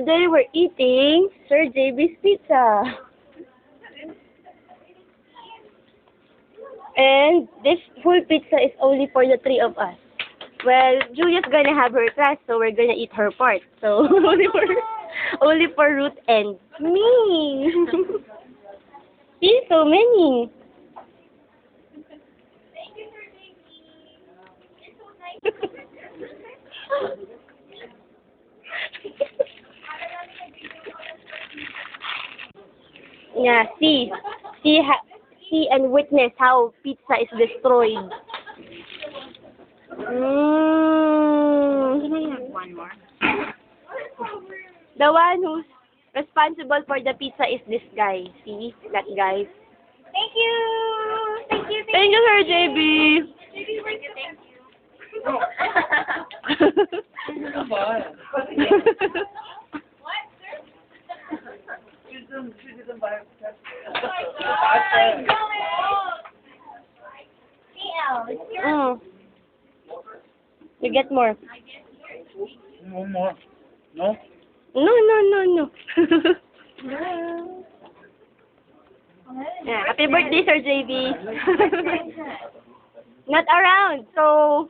today we're eating Sir JB's Pizza. And this whole pizza is only for the three of us. Well, Julia's gonna have her class, so we're gonna eat her part. So only for Ruth and me. See, so many. Yeah, see and witness how pizza is destroyed. One more. The one who's responsible for the pizza is this guy. See? That guy. Thank you! Thank you, Thank you, Sir JB. Thank you, thank you. Mm. You get more. One more. No? No. Yeah, happy birthday, Sir JB. Not around, so